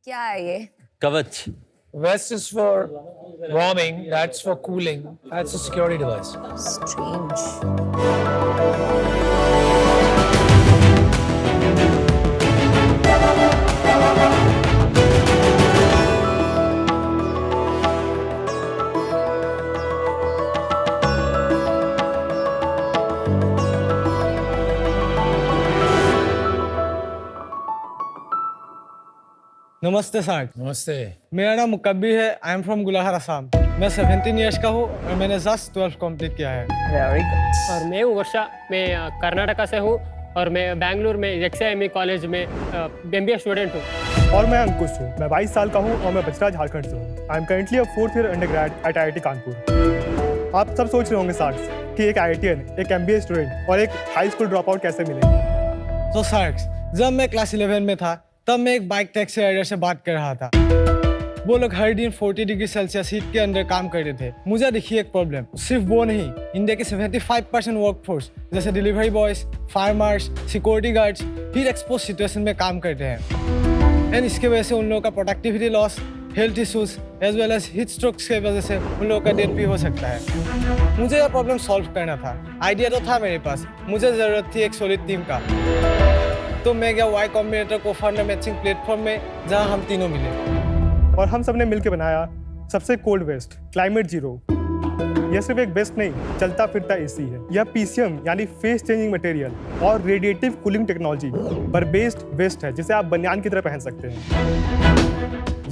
क्या है ये? कवच. Vest is for warming, that's for cooling, that's a security device. Strange. नमस्ते सर. नमस्ते. मेरा नाम मुकब्बिर है. I am from Gulahar Assam. मैं 17 इयर्स का हूँ और मैंने जस्ट 12 कंप्लीट किया है. Very good. और मैं हूँ वर्षा. मैं कर्नाटका से हूँ और मैं बेंगलुरु में XIME कॉलेज में MBA स्टूडेंट हूँ. और मैं अंकुश हूँ. मैं 22 साल का हूँ और मैं बचरा झारखंड से हूँ. I am currently a 4th year undergrad at IIT Kanpur. आप सब सोच रहे होंगे साक्ष कि एक IITian, एक MBA स्टूडेंट और एक हाई स्कूल ड्रॉप आउट कैसे मिले. तो सर, जब मैं क्लास 11 में था तब मैं एक बाइक टैक्सी राइडर से बात कर रहा था. वो लोग हर दिन 40 डिग्री सेल्सियस हीट के अंदर काम कर रहे थे. मुझे दिखी एक प्रॉब्लम. सिर्फ वो नहीं, इंडिया के 75% वर्कफोर्स जैसे delivery boys, farmers, security guards heat expose situation में काम करते हैं. एंड इसके वजह से उन लोगों का productivity loss, health issues as well as heat strokes की वजह से उन लोगों का डेथ भी हो सकता है. मुझे यह प्रॉब्लम सॉल्व करना था. आइडिया तो था मेरे पास. मुझे ज़रूरत थी एक सॉलिड टीम का. तो मैं गया वाई कॉम्बिनेटर को फाउंडर मैचिंग प्लेटफॉर्म में, जहां हम तीनों मिले और हम सब ने मिलकर बनाया सबसे कोल्ड वेस्ट, क्लाइमेट जीरो. यह सिर्फ एक वेस्ट नहीं, चलता फिरता AC है. यह PCM यानी फेस चेंजिंग मटेरियल और रेडिएटिव कूलिंग टेक्नोलॉजी पर बेस्ड वेस्ट है, जिसे आप बनियान की तरह पहन सकते हैं.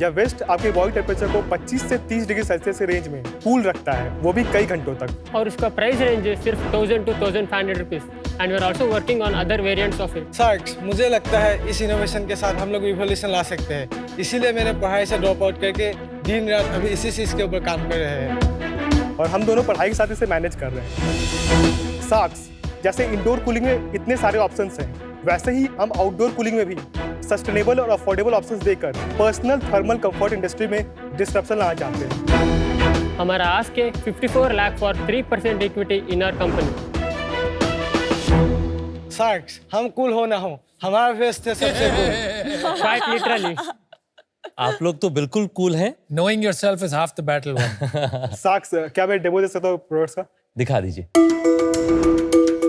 यह वेस्ट आपके बॉडी टेम्परेचर को 25 से 30 डिग्री सेल्सियस के रेंज में कूल रखता है, वो भी कई घंटों तक. और उसका प्राइस रेंज है सिर्फ 1000 to 1500 rupees. And we are also working on other variants of it. Sir, मुझे लगता है इस इनोवेशन के साथ हम लोग रिवॉल्यूशन ला सकते हैं. इसीलिए मैंने पढ़ाई से ड्रॉप आउट करके दिन रात अभी इसी चीज़ के ऊपर काम कर रहे हैं. और हम दोनों पढ़ाई के साथ इसे मैनेज कर रहे हैं. साक्स, जैसे इंडोर कूलिंग में इतने सारे ऑप्शंस हैं, वैसे ही हम आउटडोर कूलिंग में भी सस्टेनेबल और अफोर्डेबल ऑप्शंस देकर पर्सनल थर्मल कंफर्ट इंडस्ट्री में डिस्ट्रप्शन लाना चाहते हैं. हमारा आस्क है 54 lakh for 3% equity in our company. Sir, हम कूल हो ना हो, हमारा वेस्ट है सबसे कूल. Quite literally. आप लोग तो बिल्कुल कूल हैं. Knowing yourself is half the battle won. साक्ष, क्या मैं डेमो दे सकता हूँ प्रोडक्ट्स का? दिखा दीजिए.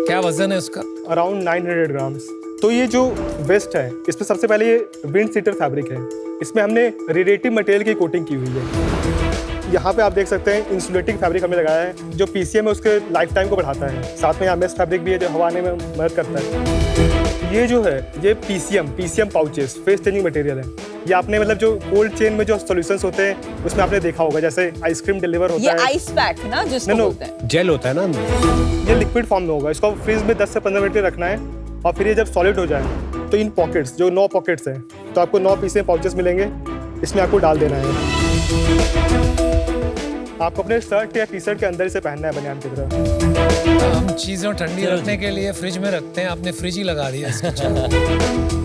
क्या वजन है उसका? Around 900 grams. तो ये जो वेस्ट है, इसमें सबसे पहले ये विंड सीटर फैब्रिक है. इसमें हमने रेडिएटिव मटेरियल की कोटिंग की हुई है. यहाँ पे आप देख सकते हैं इंसुलेटिंग फैब्रिक हमने लगाया है, जो PCM है उसके लाइफ टाइम को बढ़ाता है. साथ में यहाँ मेश फैब्रिक भी है जो हवा आने में मदद करता है. ये जो है ये PCM pouches face changing material है. ये आपने मतलब जो कोल्ड चेन में जो सॉल्यूशंस होते हैं उसमें आपने देखा होगा, जैसे आइसक्रीम डिलीवर होता है. ये आइस पैक ना जिसको बोलते हैं. जेल होता है ना. ये लिक्विड फॉर्म में होगा. इसको फ्रीज में 10 से 15 मिनट के रखना है और फिर ये जब सॉलिड हो जाए तो इन पॉकेट्स, जो 9 पॉकेट्स हैं, तो आपको 9 PCM पाउचेस मिलेंगे. इसमें आपको डाल देना है. आपको अपने शर्ट या टी-शर्ट के अंदर इसे पहनना है बनियान की तरह. हम चीज़ों ठंडी रखने के लिए फ्रिज में रखते हैं, आपने फ्रिज ही लगा दिया इसके.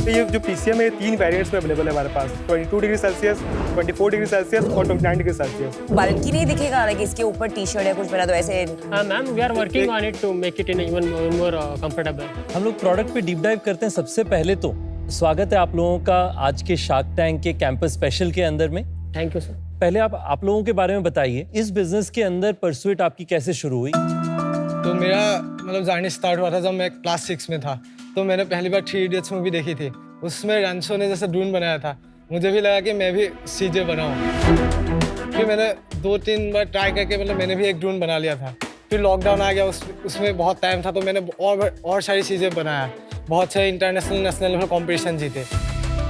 तो ये जो PCM है 3 वेरिएंट्स में अवेलेबल है हमारे पास. 22 डिग्री सेल्सियस, 24 डिग्री सेल्सियस और 29 डिग्री सेल्सियस. बल्कि नहीं दिखेगा कि इसके ऊपर टी-शर्ट या कुछ पहना तो ऐसे. Ma'am, we are working on it to make it in even more comfortable. हम लोग प्रोडक्ट पे डीप डाइव करते हैं. सबसे पहले तो स्वागत है आप लोगों का आज के शार्क टैंक के कैंपस स्पेशल के अंदर में. Thank you sir. पहले आप लोगों के बारे में बताइए. इस बिजनेस के अंदर परसुएट आपकी कैसे शुरू हुई? तो मेरा मतलब जर्नी स्टार्ट हुआ था जब मैं क्लास 6 में था. तो मैंने पहली बार 3 इडियट्स मूवी देखी थी. उसमें रणछोड़ ने जैसे ड्रोन बनाया था. मुझे भी लगा कि मैं भी CJ बनाऊँ. फिर मैंने 2-3 बार ट्राई करके मतलब मैंने भी एक ड्रोन बना लिया था. फिर लॉकडाउन आ गया, उसमें बहुत टाइम था तो मैंने और सारी चीज़ें बनाया. बहुत सारे इंटरनेशनल नेशनल लेवल कॉम्पिटिशन जीते.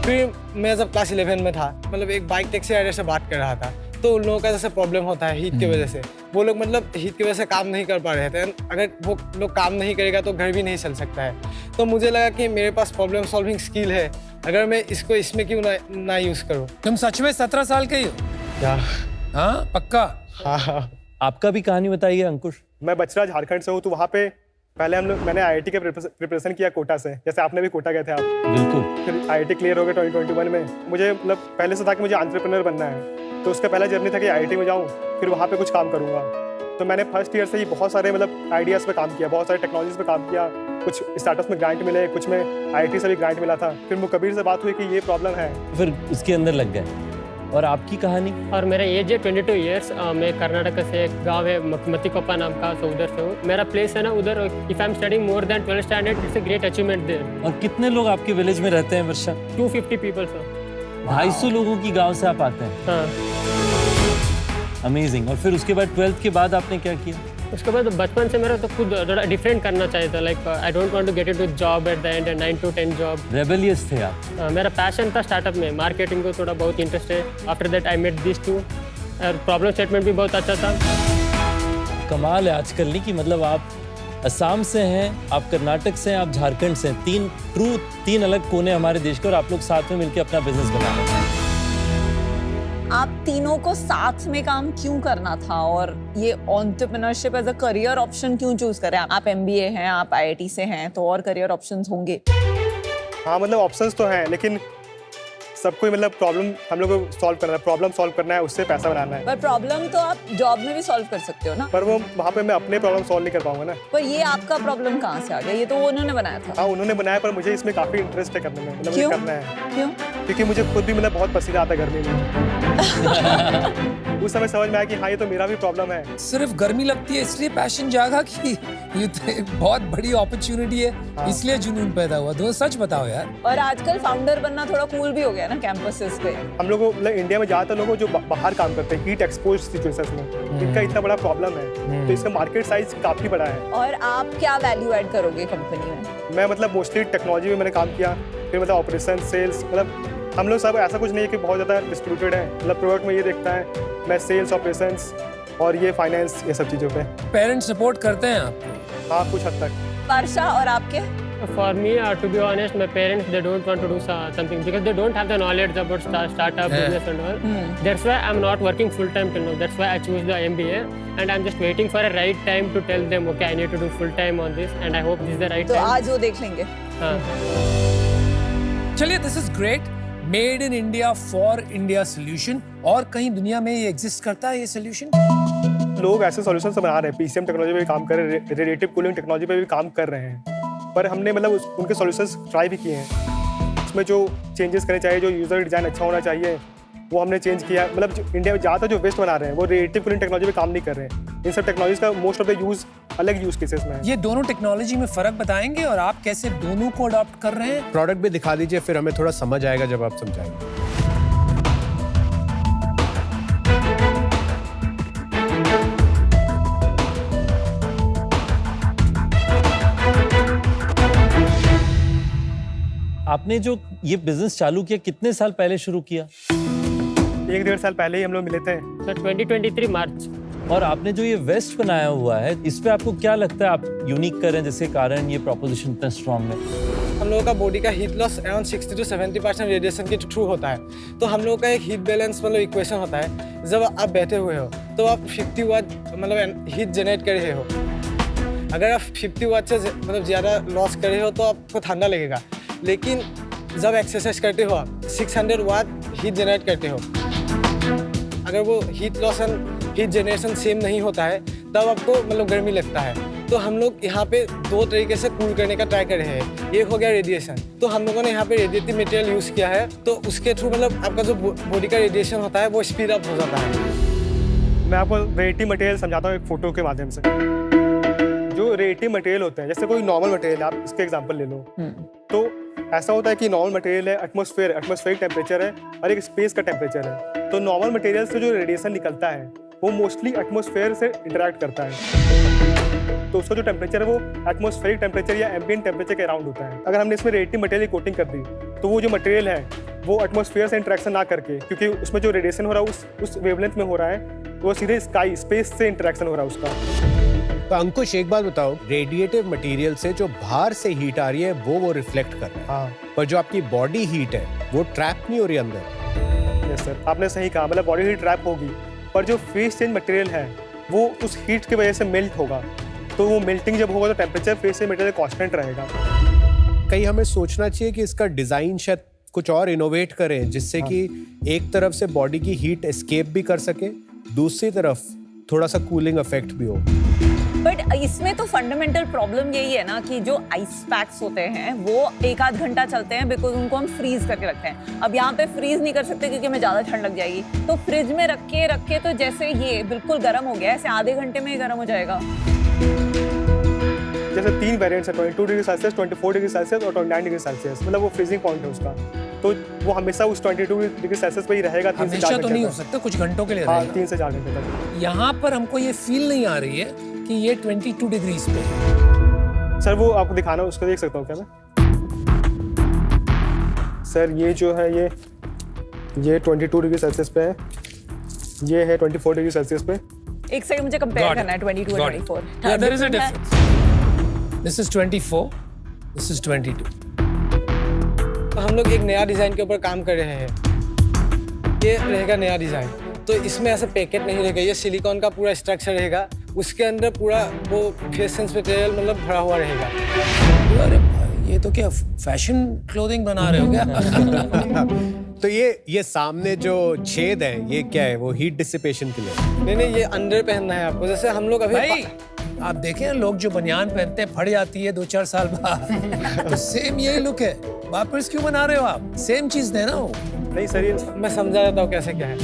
फिर मैं जब क्लास 11 में था, मतलब एक बाइक टैक्सी राइडर से बात कर रहा था. तो उन लोगों का जैसे प्रॉब्लम होता है हीट की वजह से. वो लोग मतलब हीट की वजह से काम नहीं कर पा रहे थे. अगर वो लोग काम नहीं करेगा तो घर भी नहीं चल सकता है. तो मुझे लगा कि मेरे पास प्रॉब्लम सॉल्विंग स्किल है, अगर मैं इसको इसमें क्यों ना यूज़ करूँ. तुम सच में 17 साल के ही हो? क्या? हाँ, पक्का? हाँ. आपका भी कहानी बताइए अंकुश. मैं बचरा झारखंड से हूँ. तो वहाँ पे पहले मैंने IIT के प्रिपरेशन किया कोटा से, जैसे आपने भी कोटा गए थे आप. बिल्कुल. फिर IIT क्लियर हो गया 2021 में. मुझे मतलब पहले से था कि मुझे एंटरप्रेन्योर बनना है. तो उसका पहला जर्नी था कि IIT में जाऊँ, फिर वहाँ पे कुछ काम करूँगा. तो मैंने फर्स्ट ईयर से ही बहुत सारे मतलब आइडियाज़ पे काम किया, बहुत सारे टेक्नोलॉजीज़ पे काम किया. कुछ स्टार्टअप्स में ग्रांट मिले, कुछ में IIT से भी ग्रांट मिला था। फिर मुझे कबीर से बात हुई कि ये प्रॉब्लम है, फिर उसके अंदर लग गए। और आपकी कहानी? और मेरा एज है 22 ईयर्स। मैं कर्नाटक से एक गांव है मतिकोप्पा नाम का, सो उधर से हूँ। मेरा प्लेस है ना उधर। If I am studying more than 12th standard, it's a great achievement there. और कितने लोग आपके विलेज में रहते हैं वर्षा? 250 पीपल सर। 250 लोगों की गांव से आप आते हैं? हाँ। अमेजिंग। और फिर उसके बाद 12th के बाद आपने क्या किया? उसके बाद बचपन से मेरा तो खुद थोड़ा डिफरेंट करना चाहिए था। Like I don't want to get into job at the end, 9 to 10 job. Rebellious थे आप? मेरा पैशन था स्टार्टअप में, मार्केटिंग को थोड़ा बहुत इंटरेस्ट है। After that I met this too, और प्रॉब्लम स्टेटमेंट भी बहुत अच्छा था। कमाल है आजकल नहीं कि मतलब आप असम से हैं, आप कर्नाटक से हैं, आप झारखंड से हैं। तीन अलग कोने हमारे देश के, और आप लोग साथ में मिलकर अपना बिजनेस बना रहे हैं। आप तीनों को साथ में काम क्यों करना था और ये entrepreneurship as a career option क्यों चूज करें? आप MBA हैं, आप IIT से हैं, तो और करियर ऑप्शंस होंगे। हाँ मतलब ऑप्शंस तो हैं, लेकिन सबको मतलब प्रॉब्लम हम लोग को सॉल्व करना है, प्रॉब्लम सॉल्व करना है, उससे पैसा बनाना है। पर प्रॉब्लम तो आप जॉब में भी सॉल्व कर सकते हो ना। पर वो वहाँ पे मैं अपने प्रॉब्लम सॉल्व नहीं कर पाऊंगा ना। पर ये आपका प्रॉब्लम कहाँ से आ गया? ये तो वो उन्होंने बनाया था। हाँ उन्होंने बनाया, पर मुझे इसमें काफ़ी इंटरेस्ट है करने में, मतलब मुझे क्यों? करना है। क्यों? क्योंकि मुझे खुद भी मतलब बहुत पसीना आता है गर्मी में। उस समय समझ में आया कि हाँ ये तो मेरा भी प्रॉब्लम है। सिर्फ गर्मी लगती है इसलिए पैशन जागा कि ये तो एक बहुत बड़ी अपॉर्चुनिटी है, इसलिए जुनून पैदा हुआ। तो सच बताओ यार। और आजकल फाउंडर बनना थोड़ा कूल भी हो गया ना कैंपसेस पे। हम लोग को मतलब इंडिया में ज़्यादातर लोगों जो बाहर काम करते हैं हीट एक्सपोज सिचुएशंस में, इनका इतना बड़ा प्रॉब्लम है, तो इसका मार्केट साइज काफ़ी बड़ा है। और आप क्या वैल्यू ऐड करोगे कंपनी में? मैं मतलब मोस्टली टेक्नोलॉजी में मैंने काम किया, फिर मतलब ऑपरेशन, सेल्स, मतलब हम लोग सब ऐसा कुछ नहीं है कि बहुत ज़्यादा डिस्ट्रीब्यूटेड है। मतलब प्रोडक्ट में ये देखता है, मैं सेल्स, ऑपरेशंस और ये फाइनेंस, ये सब चीज़ों पे। पेरेंट्स सपोर्ट करते हैं आपको? हाँ कुछ हद तक। वर्षा और आपके? For me, to be honest, my parents, they don't want to do something because they don't have the knowledge about startup business and all. That's why I'm not working full time till now. That's why I choose the MBA, and I'm just waiting for a right time to tell them, okay, I need to do full time on this, and I hope this is the right तो time. आज वो देख लेंगे। हाँ। चलिए, this is great. Made in India for India solution. और कहीं दुनिया में ये एग्जिस्ट करता है ये सोल्यूशन? लोग ऐसे सॉल्यूशंस बना रहे हैं, PCM टेक्नोलॉजी पे भी काम कर रहे हैं, रेडिएटिव कूलिंग टेक्नोलॉजी पे भी काम कर रहे हैं, पर हमने मतलब उनके सॉल्यूशंस ट्राई भी किए हैं। उसमें जो चेंजेस करने चाहिए, जो यूज़र डिज़ाइन अच्छा होना चाहिए, वो हमने चेंज किया। मतलब जो इंडिया में ज़्यादातर जो वेस्ट बना रहे हैं वो रेडिएटिव कूलिंग टेक्नोलॉजी पे काम नहीं कर रहे हैं। इन सब टेक्नोलॉजीज का मोस्ट ऑफ द यूज़ अलग यूज़ केसेस में है। ये दोनों टेक्नोलॉजी में फर्क बताएंगे और आप कैसे दोनों को अडॉप्ट कर रहे हैं? प्रोडक्ट भी दिखा दीजिए, फिर हमें थोड़ा समझ आएगा जब आप समझाएंगे। आपने जो ये बिजनेस चालू किया कितने साल पहले शुरू किया? 1-1.5 साल पहले ही हम लोग मिले थे। So 2023 मार्च। और आपने जो ये वेस्ट बनाया हुआ है, इस पे आपको क्या लगता है आप यूनिक करें जिसके कारण ये प्रोपोजिशन इतना स्ट्रॉन्ग है? हम लोगों का बॉडी का heat loss around 60 to 70% radiation के थ्रू होता है। तो हम लोगों का एक हीट बैलेंस मतलब इक्वेशन होता है। जब आप बैठे हुए हो तो आप 50 वाट मतलब हीट जनरेट कर रहे हो। अगर आप 50 वाट से मतलब ज़्यादा लॉस कर रहे हो तो आपको ठंडा लगेगा, लेकिन जब एक्सरसाइज करते हो आप 600 वाट हीट जनरेट करते हो। अगर वो heat loss and heat generation same नहीं होता है तब आपको मतलब गर्मी लगता है। तो हम लोग यहाँ पे दो तरीके से कूल करने का ट्राई कर रहे हैं। एक हो गया रेडिएशन, तो हम लोगों ने यहाँ पे रेडिएटिव मटेरियल यूज़ किया है, तो उसके थ्रू मतलब आपका जो बॉडी का रेडिएशन होता है वो स्पीड अप हो जाता है। मैं आपको रेडिएटिव मटेरियल समझाता हूँ एक फोटो के माध्यम से। जो रेडिएटिव मटेरियल होते हैं, जैसे कोई नॉर्मल मटेरियल, आप इसके एग्जांपल ले लो, तो ऐसा होता है कि नॉर्मल मटेरियल है, एटमॉस्फेरिक टेम्परेचर है और एक स्पेस का टेम्परेचर है। तो नॉर्मल मटेरियल से जो रेडिएशन निकलता है वो मोस्टली एटमॉस्फेयर से इंटरैक्ट करता है, तो उसका जो टेम्परेचर है वो एटमॉस्फेरिक टेम्परेचर या एम्बिएंट टेम्परेचर के अराउंड होता है। अगर हमने इसमें रेडिएटिव मटेरियल की कोटिंग कर दी तो वो जो मटेरियल है वो एटमॉस्फेयर से इंटरेक्शन ना करके, क्योंकि उसमें जो रेडिएशन हो रहा है उस वेवलेंथ में हो रहा है, वो सीधे स्पेस से इंटरेक्शन हो रहा है उसका। तो अंकुश एक बात बताओ, रेडिएटिव मटेरियल से जो बाहर से हीट आ रही है वो रिफ्लेक्ट कर रहा है, हाँ पर जो आपकी बॉडी हीट है वो ट्रैप नहीं हो रही अंदर। यस सर, आपने सही कहा। मतलब बॉडी हीट ट्रैप होगी, पर जो फेस चेंज मटेरियल है वो उस हीट की वजह से मेल्ट होगा, तो वो मेल्टिंग जब होगा तो temperature face change material constant रहेगा। कहीं हमें सोचना चाहिए कि इसका डिजाइन शायद कुछ और इनोवेट करें, जिससे कि एक तरफ से बॉडी की हीट एस्केप भी कर सके, दूसरी तरफ थोड़ा सा कूलिंग इफेक्ट भी हो। बट इसमें तो फंडामेंटल प्रॉब्लम यही है ना कि जो आइस पैक्स होते हैं वो 1-8 घंटा चलते हैं बिकॉज उनको हम फ्रीज करके रखते हैं। अब यहाँ पे फ्रीज नहीं कर सकते क्योंकि हमें ज़्यादा ठंड लग जाएगी, तो फ्रिज में रख के तो जैसे ये बिल्कुल गर्म हो गया ऐसे आधे घंटे में ही गर्म हो जाएगा। जैसे 3 वेरिएंट्स है 22 डिग्री सेल्सियस, 24 डिग्री सेल्सियस और 29 डिग्री सेल्सियस, मतलब वो फ्रीजिंग पॉइंट है उसका, तो वो हमेशा उस 22 डिग्री सेल्सियस पे ही रहेगा 3 से 4 हमेशा घंटे तो नहीं हो तक। सकता, कुछ घंटों के लिए हाँ, रहेगा। 3 से 4 घंटे तक। यहाँ पर हमको ये फील नहीं आ रही है कि ये 22 डिग्रीज पे है। सर वो आपको दिखाना, उसको देख सकता हूँ क्या मैं? सर ये जो है ये 22 डिग्री सेल्सियस पे है, ये है 24 डिग्री सेल्सियस पे। एक सेकंड मुझे कंपेयर करना है 22 और 24। Yeah, there is a difference. This is 24, this is 22. तो हम लोग एक नया डिज़ाइन के ऊपर काम कर रहे हैं। ये रहेगा नया डिज़ाइन, तो इसमें ऐसा पैकेट नहीं रहेगा, ये सिलिकॉन का पूरा स्ट्रक्चर रहेगा, उसके अंदर पूरा वो फेसेंस मटेरियल मतलब भरा हुआ रहेगा। अरे भाई, ये तो क्या फैशन क्लोथिंग बना रहे हो क्या? तो ये सामने जो छेद है ये क्या है? वो हीट डिसिपेशन के लिए? नहीं, ये अंदर पहनना है आपको। जैसे हम लोग अभी भाई आप देखें लोग जो बनियान पहनते हैं फट जाती है 2-4 साल बाद, तो सेम यही लुक है। वापस क्यों बना रहे हो आप? सेम चीज देना हो। नहीं सर, ये मैं समझा देता हूँ कैसे क्या है।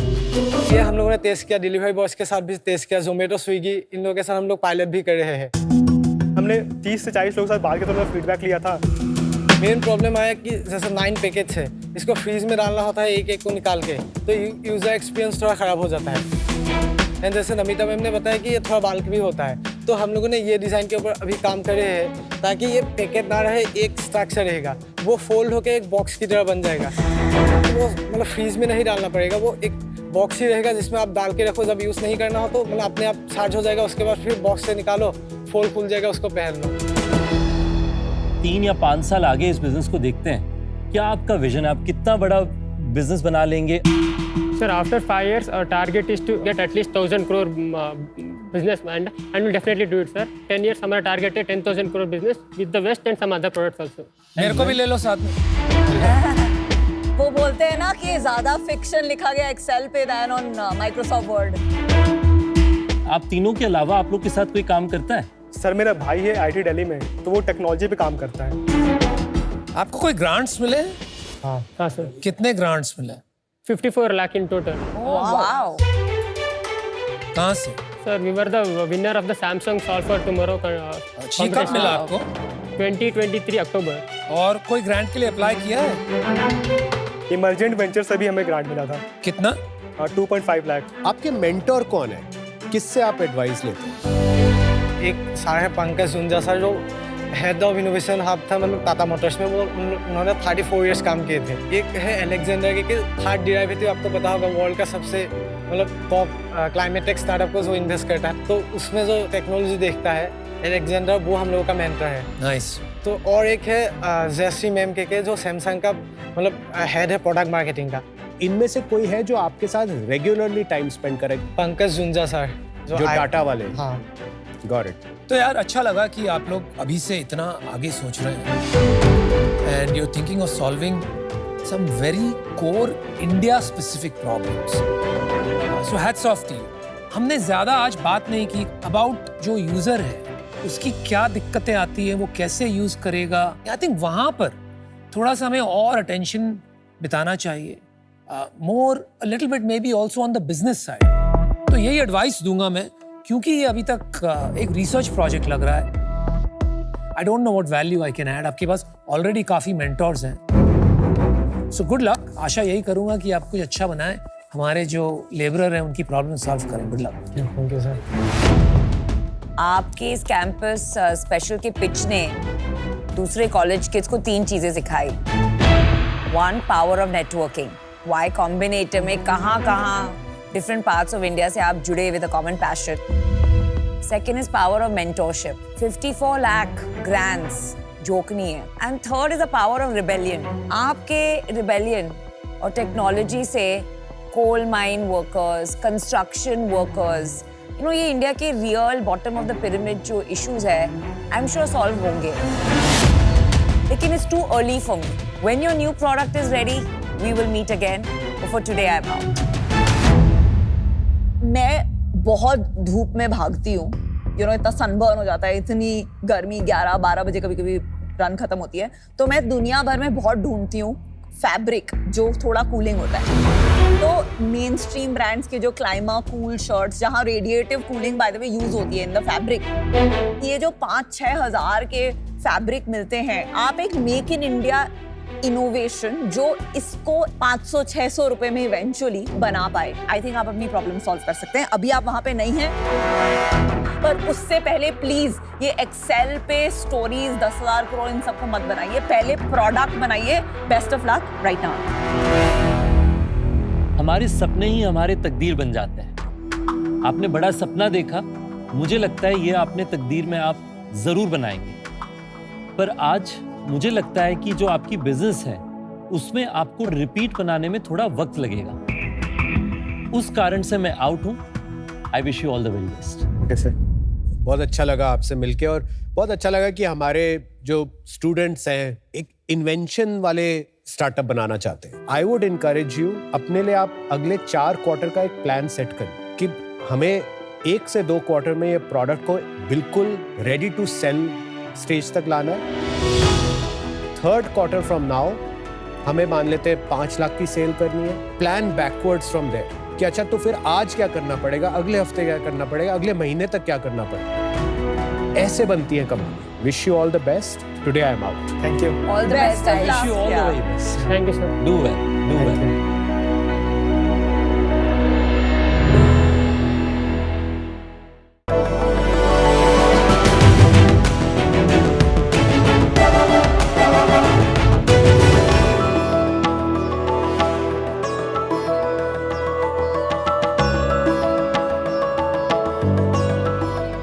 ये हम लोगों ने टेस्ट किया, डिलीवरी बॉयज के साथ भी टेस्ट किया, जोमेटो, स्विगी, इन लोगों के साथ हम लोग पायलट भी कर रहे हैं। हमने 30 से 40 लोगों के साथ बात किया तो उन्होंने फीडबैक लिया था। मेन प्रॉब्लम आया कि जैसे 9 पैकेज है, इसको फ्रीज में डालना होता है एक को निकाल के, तो यूजर एक्सपीरियंस थोड़ा ख़राब हो जाता है। एंड जैसे नमिता मैम ने बताया कि ये थोड़ा बाल्क भी होता है, तो हम लोगों ने ये डिज़ाइन के ऊपर अभी काम कर रहे हैं ताकि ये पैकेट ना रहे, एक स्ट्रक्चर रहेगा, वो फोल्ड होकर एक बॉक्स की तरह बन जाएगा। तो वो मतलब फ्रीज में नहीं डालना पड़ेगा, वो एक बॉक्स ही रहेगा जिसमें आप डाल के रखो, जब यूज़ नहीं करना हो तो मतलब अपने आप चार्ज हो जाएगा, उसके बाद फिर बॉक्स से निकालो, फोल्ड खुल जाएगा, उसको पहन लो। 3 या 5 साल आगे इस बिजनेस को देखते हैं, क्या आपका विजन है? आप कितना बड़ा बिजनेस बना लेंगे? Sir, after 5 years, our target is to get at least 1,000 crore business, and we'll definitely do it, sir. 10 years, हमारा target है 10,000 crore business with the West and some other products also. मेरे को भी ले लो साथ में। वो बोलते हैं ना कि ज्यादा फिक्शन लिखा गया एक्सेल पे देन ऑन माइक्रोसॉफ्ट वर्ड। आप तीनों के अलावा आप लोग के साथ कोई काम करता है? सर मेरा भाई है IT दिल्ली में, तो वो टेक्नोलॉजी पे काम करता है। आपको कोई ग्रांट्स मिले? हाँ सर, कितने ग्रांट्स मिले? 54 lakh in total. वाओ। कहाँ से? Sir, we were the winner of the Samsung Solve for Tomorrow जी कब मिला आपको? 2023 अक्टूबर। और कोई ग्रांट के लिए अप्लाई किया है? इमर्जेंट वेंचर से भी हमें ग्रांट मिला था, कितना? 2.5 लाख। आपके मेंटोर कौन है? किससे आप एडवाइस लेते हैं? एक सर है पंकज जुंजा सर, जो हेड ऑफ इनोवेशन हब था मतलब टाटा मोटर्स में, वो उन्होंने 34 इयर्स काम किए थे। एक है अलेक्जेंडर के 3rd डेरिवेटिव, आपको पता होगा वर्ल्ड का सबसे मतलब टॉप क्लाइमेट टेक स्टार्टअप को जो इन्वेस्ट करता है, तो उसमें जो टेक्नोलॉजी देखता है अलेक्जेंडर, वो हम लोगों का मेंटर है। नाइस। तो और एक है जयश्री मैम के जो सैमसंग का मतलब हेड है प्रोडक्ट मार्केटिंग का। इनमें से कोई है जो आपके साथ रेगुलरली टाइम स्पेंड करे? पंकज जुंजा सर जो टाटा वाले? हाँ। Got it. तो यार अच्छा लगा कि आप लोग अभी से इतना आगे सोच रहे हैं and you are thinking of solving some very core India specific problems. So hats off to you. हमने ज्यादा आज बात नहीं की अबाउट जो यूजर है उसकी क्या दिक्कतें आती है, वो कैसे यूज करेगा। आई थिंक वहां पर थोड़ा सा हमें और अटेंशन बिताना चाहिए, more a little bit may be also on the business side. तो यही एडवाइस दूंगा मैं, क्योंकि ये अभी तक एक रिसर्च प्रोजेक्ट लग रहा है। I don't know what value I can add. आपके पास ऑलरेडी काफी मेंटोर्स हैं, सो गुड लक। आशा यही करूंगा कि आप कुछ अच्छा बनाएं, हमारे जो लेबरर हैं उनकी प्रॉब्लम सॉल्व करें। Good luck. Thank you sir. आपके इस कैंपस स्पेशल के पिच ने दूसरे कॉलेज किड्स को 3 चीजें सिखाई। 1, power of networking. Y Combinator में कहाँ डिफरेंट पार्ट्स ऑफ इंडिया से आप जुड़े with a common passion. Second is power of mentorship. 54 lakh grants joke नहीं है। And third is the power of rebellion. आपके रिबेलियन और टेक्नोलॉजी से coal mine workers, construction workers, you know ये India के real bottom of the pyramid जो issues है I am sure solve होंगे, लेकिन it's to early for me. When your new product is ready we will meet again. For today I am out. मैं बहुत धूप में भागती हूँ इतना सनबर्न हो जाता है, इतनी गर्मी, 11-12 बजे कभी कभी रन खत्म होती है, तो मैं दुनिया भर में बहुत ढूंढती हूँ फैब्रिक जो थोड़ा कूलिंग होता है। तो मेन स्ट्रीम ब्रांड्स के जो क्लाइमा कूल शर्ट्स, जहाँ radiative cooling by the way use होती है इन द फैब्रिक, ये जो 5-6 हज़ार के फैब्रिक मिलते हैं, आप एक मेक इन इंडिया इनोवेशन जो इसको 500-600 रुपए में इवेंचुअली बना पाए, आई थिंक आप अपनी प्रॉब्लम सॉल्व कर सकते हैं। अभी आप वहां पे नहीं हैं, पर उससे पहले प्लीज ये एक्सेल पे स्टोरीज 10,000 करोड़ इन सबको मत बनाइए, पहले प्रोडक्ट बनाइए। Best of luck right now. हमारे सपने ही हमारे तकदीर बन जाते हैं। आपने बड़ा सपना देखा, मुझे लगता है ये आपने तकदीर में आप जरूर बनाएंगे, पर आज मुझे लगता है कि जो आपकी बिजनेस है उसमें आपको रिपीट बनाने में थोड़ा वक्त लगेगा। उस कारण से मैं आउट हूं। I wish you all the very best. Okay sir. बहुत अच्छा लगा आपसे मिलके, और बहुत अच्छा लगा कि हमारे जो स्टूडेंट्स हैं एक इन्वेंशन वाले स्टार्टअप बनाना चाहते हैं। आई वुड इनकरेज यू, अपने लिए आप अगले 4 क्वार्टर का एक प्लान सेट करें कि हमें 1 से 2 क्वार्टर में ये प्रोडक्ट को बिल्कुल रेडी टू सेल स्टेज तक लाना है। 3rd क्वार्टर फ्रॉम नाउ हमें मान लेते हैं 5 लाख की सेल करनी है। प्लान बैकवर्ड्स फ्रॉम देयर कि अच्छा तो फिर आज क्या करना पड़ेगा, अगले हफ्ते क्या करना पड़ेगा, अगले महीने तक क्या करना पड़ेगा। ऐसे बनती है company. Wish you all the best. Today I am out. Thank you. All the best. Wish you all the very best. Thank you, sir. Do well, do well.